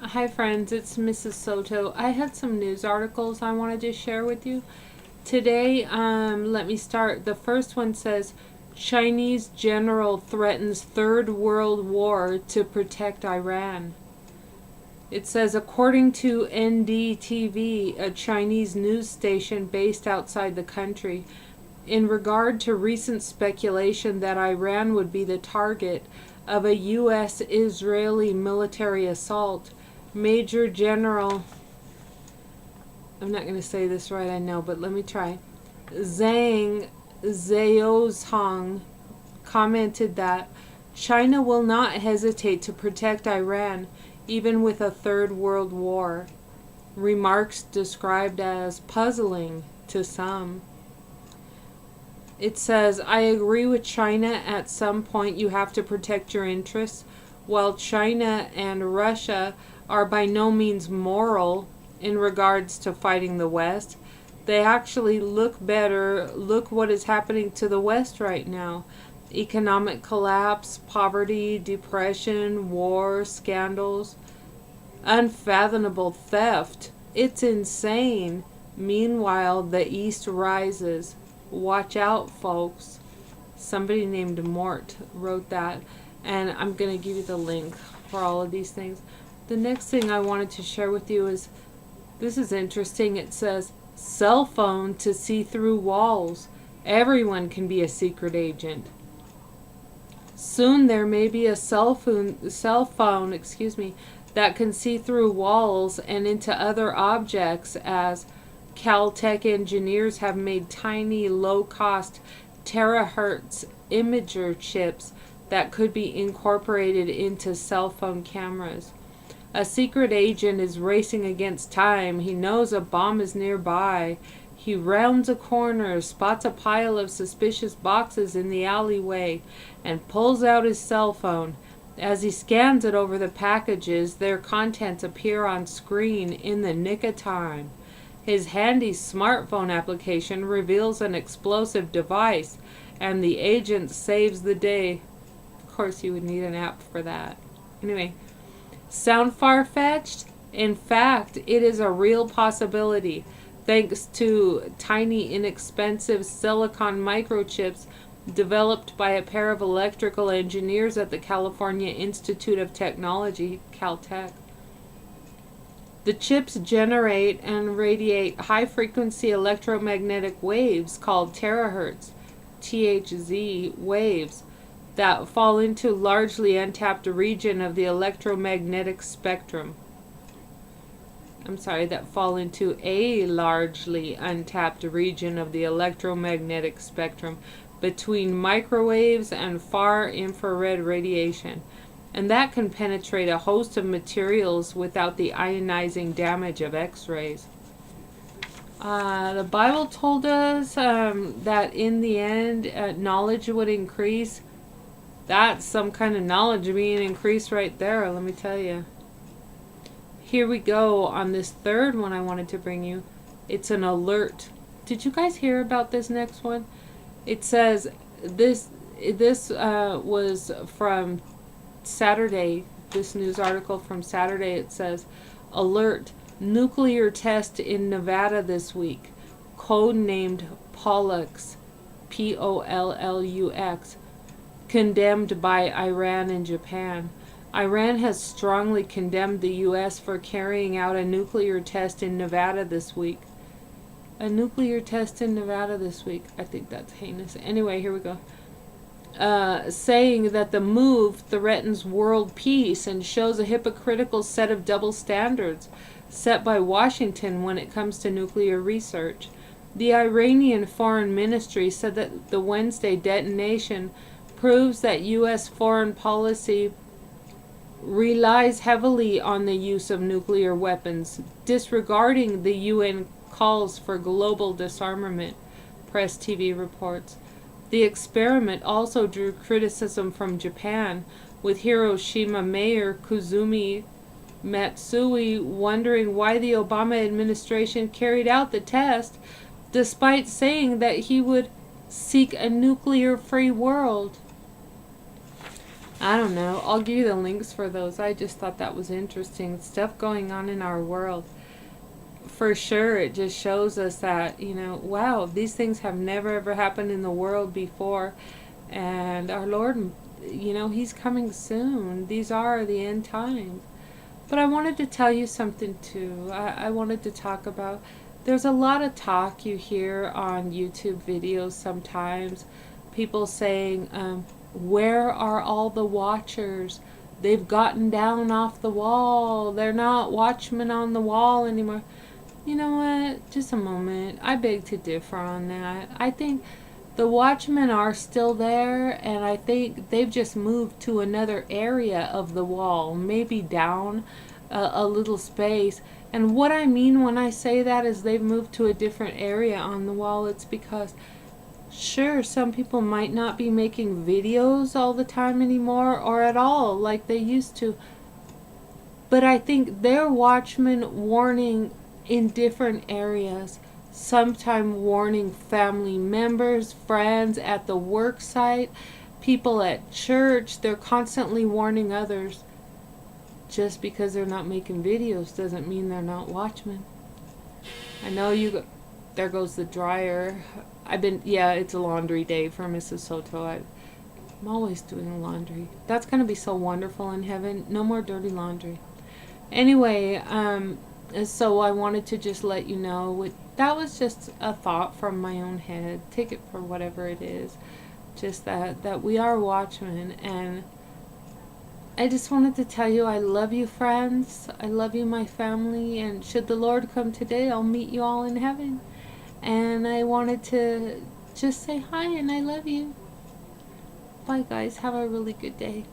Hi friends, it's Mrs. Soto. I had some news articles I wanted to share with you. Today, let me start. The first one says, Chinese general threatens Third World War to protect Iran. It says, according to NDTV, a Chinese news station based outside the country, in regard to recent speculation that Iran would be the target of a U.S.-Israeli military assault, Major General, I'm not going to say this right, I know, but let me try, Zhang Zhaozhong commented that China will not hesitate to protect Iran even with a third world war. Remarks described as puzzling to some. It says, I agree with China, at some point you have to protect your interests. While China and Russia are by no means moral in regards to fighting the West, they actually look better. Look what is happening to the West right now. Economic collapse, poverty, depression, war, scandals, unfathomable theft. It's insane. Meanwhile, the East rises. Watch out, folks. Somebody named Mort wrote that, and I'm going to give you the link for all of these things. The next thing I wanted to share with you is, this is interesting. It says, cell phone to see through walls. Everyone can be a secret agent. Soon there may be a cell phone, that can see through walls and into other objects, as Caltech engineers have made tiny, low-cost terahertz imager chips that could be incorporated into cell phone cameras. A secret agent is racing against time. He knows a bomb is nearby. He rounds a corner, spots a pile of suspicious boxes in the alleyway, and pulls out his cell phone. As he scans it over the packages, their contents appear on screen in the nick of time. His handy smartphone application reveals an explosive device, and the agent saves the day. Of course, you would need an app for that. Anyway, sound far-fetched? In fact, it is a real possibility, thanks to tiny, inexpensive silicon microchips developed by a pair of electrical engineers at the California Institute of Technology, Caltech. The chips generate and radiate high-frequency electromagnetic waves called terahertz, THZ waves, that fall into largely untapped region of the electromagnetic spectrum. That fall into a largely untapped region of the electromagnetic spectrum between microwaves and far infrared radiation, and that can penetrate a host of materials without the ionizing damage of X-rays. The Bible told us that in the end, knowledge would increase. That's some kind of knowledge being increased right there, let me tell you. Here we go on this third one I wanted to bring you. It's an alert. Did you guys hear about this next one? It says, this was from Saturday, this news article from Saturday. It says, alert, nuclear test in Nevada this week, code-named Pollux, Pollux, condemned by Iran and Japan. Iran has strongly condemned the U.S. for carrying out a nuclear test in Nevada this week. A nuclear test in Nevada this week. I think that's heinous. Anyway, here we go. Saying that the move threatens world peace and shows a hypocritical set of double standards set by Washington when it comes to nuclear research. The Iranian Foreign Ministry said that the Wednesday detonation proves that U.S. foreign policy relies heavily on the use of nuclear weapons, disregarding the UN calls for global disarmament, Press TV reports. The experiment also drew criticism from Japan, with Hiroshima Mayor Kazumi Matsui wondering why the Obama administration carried out the test, despite saying that he would seek a nuclear-free world. I don't know. I'll give you the links for those. I just thought that was interesting. Stuff going on in our world. For sure, it just shows us that, wow, these things have never ever happened in the world before. And our Lord, He's coming soon. These are the end times. But I wanted to tell you something too. I wanted to talk about, there's a lot of talk you hear on YouTube videos sometimes. People saying, where are all the watchers? They've gotten down off the wall. They're not watchmen on the wall anymore. You know what? Just a moment. I beg to differ on that. I think the watchmen are still there, and I think they've just moved to another area of the wall, maybe down a little space. And what I mean when I say that is they've moved to a different area on the wall. It's because, sure, some people might not be making videos all the time anymore or at all like they used to, but I think they're watchmen warning in different areas. Sometime warning family members, friends at the work site, people at church. They're constantly warning others. Just because they're not making videos doesn't mean they're not watchmen. I know there goes the dryer. It's a laundry day for Mrs. Soto. I'm always doing laundry. That's going to be so wonderful in heaven. No more dirty laundry. Anyway, so I wanted to just let you know, that was just a thought from my own head. Take it for whatever it is. Just that we are watchmen, and I just wanted to tell you I love you, friends. I love you, my family, and should the Lord come today, I'll meet you all in heaven. And I wanted to just say hi and I love you. Bye, guys. Have a really good day.